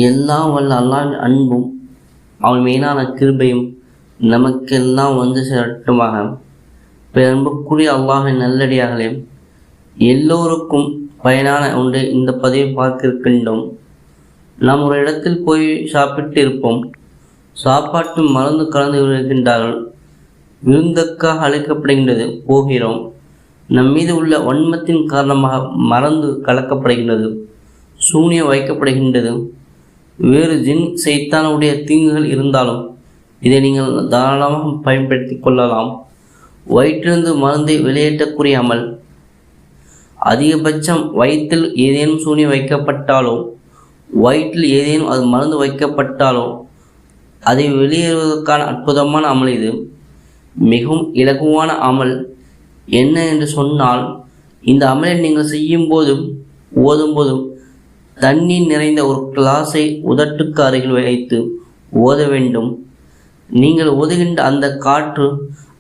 எல்லாம் வல்ல அல்லாஹ்வின் அன்பும் அவன் மீதான கிருபையும் நமக்கெல்லாம் வந்து சேரட்டுமாக. அன்புக்குரிய அல்லாஹ்வின் நல்லடியார்களே, எல்லோருக்கும் பயனான ஒன்று இந்த பதிவை பார்க்க இருக்கின்றோம். நாம் ஒரு இடத்தில் போய் சாப்பிட்டு இருப்போம். சாப்பாட்டில் மருந்து கலந்து இருக்கின்றார்கள். விருந்துக்காக அழைக்கப்படுகின்றது. போகிறோம். நம் மீது உள்ள வன்மத்தின் காரணமாக மருந்து கலக்கப்படுகின்றது. சூனியம் வைக்கப்படுகின்றது. வேறு ஜின் சைத்தானுடைய தீங்குகள் இருந்தாலும் இதை நீங்கள் தாராளமாக பயன்படுத்தி கொள்ளலாம். வயிற்றிலிருந்து மருந்தை வெளியேற்றக்கூடிய அமல். அதிகபட்சம் வயிற்றில் ஏதேனும் சூனியம் வைக்கப்பட்டாலோ வயிற்றில் ஏதேனும் அது மருந்து வைக்கப்பட்டாலோ அதை வெளியேறுவதற்கான அற்புதமான அமல் இது. மிகவும் இலகுவான அமல் என்ன என்று சொன்னால், இந்த அமலை நீங்கள் செய்யும் போதும் ஓதும் போதும் தண்ணீர் நிறைந்த ஒரு கிளாஸை உதட்டுக்கு அருகில் வைத்து ஓத வேண்டும். நீங்கள் ஓதுகின்ற அந்த காற்று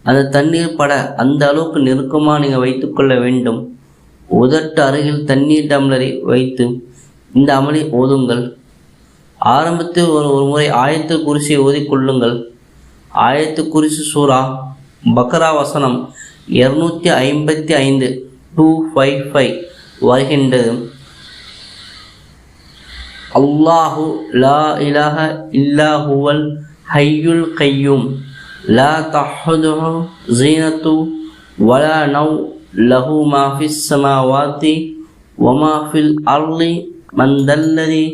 அந்த தண்ணீர் பட அந்த அளவுக்கு நெருக்கமாக நீங்கள் வைத்துக்கொள்ள வேண்டும். உதட்டு அருகில் தண்ணீர் டம்ளரை வைத்து இந்த அமலை ஓதுங்கள். ஆரம்பத்தில் ஒரு முறை ஆயத்துல் குர்சியை ஓதிக்கொள்ளுங்கள். ஆயத்துல் குர்சி சூரா பக்ரா வசனம் 255 255 வருகின்றது. அல்லாஹு லா இலாஹ இல்லா ஹுவல் ஹய்யுல் கய்யூம் லா தஹுதுஹு ஸீனத்து வலா நௌ லஹு மா ஃபிஸ் ஸமாவாதி வ மா ஃபில் அர்ளி மன் தல்லதி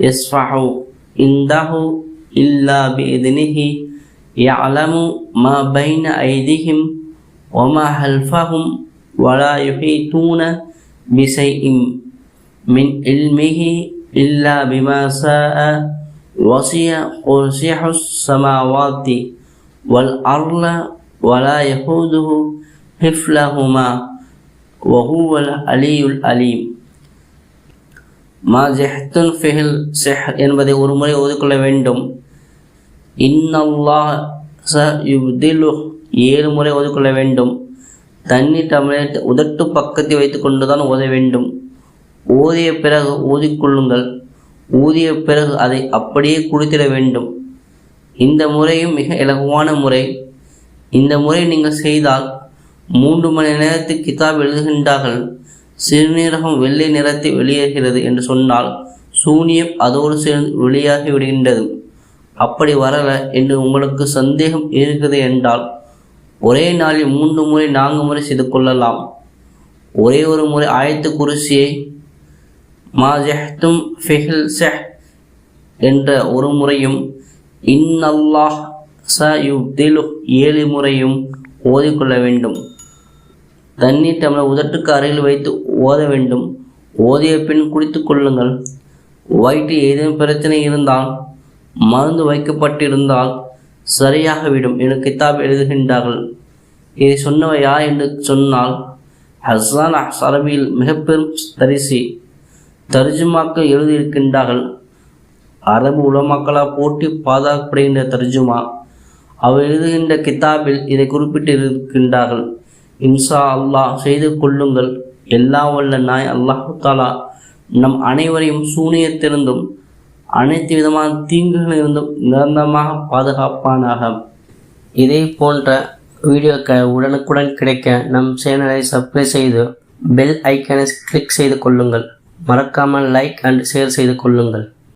யஸ்ஃபஹு இன்தஹு இல்லா பிஇذனிஹி யஅலமு மா பைன ஐதிஹிம் வ மா ஹல்ஃபஹும் வலா யுஹீதூன பிஷைஇன் மின் இல்மிஹி இல்லா பிமா ஸாஅ வஸிய குர்சியுஸ் ஸமாவாதி வல் அர்ள வலா யஹூதுஹு ஹிஃப்லஹுமா வஹுவல் அலியுல் அலீம். மாஜஹ்துன் ஃபிஹில் சிஹ் என்பதை ஒரு முறை ஓதிக்கொள்ள வேண்டும். இன்னல்லாஹ் ஸயுப்திலு 7 முறை ஓதிக்கொள்ள வேண்டும். தண்ணீர் டம்ளரை உதட்டு பக்கத்தில் வைத்து கொண்டுதான் ஓத வேண்டும். ஓதிய பிறகு ஊதிக்கொள்ளுங்கள். ஊதிய பிறகு அதை அப்படியே குடித்திட வேண்டும். இந்த முறையும் மிக இலகுவான முறை. இந்த முறை நீங்கள் செய்தால் 3 மணி நேரத்தில் கிதாப் எழுதுகின்றார்கள். சிறுநீரகம் வெள்ளை நிறத்தை வெளியேறுகிறது என்று சொன்னால் சூனியம் அதோடு சேர்ந்து வெளியாகி விடுகின்றது. அப்படி வரல என்று உங்களுக்கு சந்தேகம் இருக்கிறது என்றால் ஒரே நாளில் 3 முறை 4 முறை செய்து கொள்ளலாம். ஒரே ஒரு முறை ஆயத்துல் குர்சியை மாஜஹ்தும் ஃபிஹில் சிஹ் என்ற ஒரு முறையும் இன்னல்லாஹ் ஸயுப்திலு 7 முறையும் ஓதிக்கொள்ள வேண்டும். தண்ணீர் டம்ளர் உதட்டுக்கு அருகில் வைத்து ஓத வேண்டும். ஓதிய பின் குடித்து கொள்ளுங்கள். வயிற்றில் ஏதேனும் பிரச்சனை இருந்தால் மருந்து வைக்கப்பட்டிருந்தால் சரியாகவிடும் என கிதாப் எழுதுகின்றார்கள். இதை சொன்னவர் யார் என்று சொன்னால் ஹஸ்ஸான் அரபியில் மிக பெரும் தரிசி. தர்ஜுமாக்கள் எழுதியிருக்கின்றார்கள். அரபு உலமாக்களால் போட்டி பாதுகாக்கப்படுகின்ற தர்ஜுமா. அவர் எழுதுகின்ற கிதாபில் இதை குறிப்பிட்டு இருக்கின்றார்கள். இன்ஷா அல்லாஹ் செய்து கொள்ளுங்கள். எல்லாம் வல்ல நாய் அல்லாஹு தாலா நம் அனைவரையும் சூனியத்திலிருந்தும் அனைத்து விதமான தீங்குகளிலிருந்தும் நிரந்தரமாக பாதுகாப்பானாக. இதே போன்ற வீடியோக்கள் உடனுக்குடன் கிடைக்க நம் சேனலை சப்ஸ்கிரைப் செய்து பெல் ஐக்கனை கிளிக் செய்து கொள்ளுங்கள். மறக்காமல் லைக் அண்ட் ஷேர் செய்து கொள்ளுங்கள்.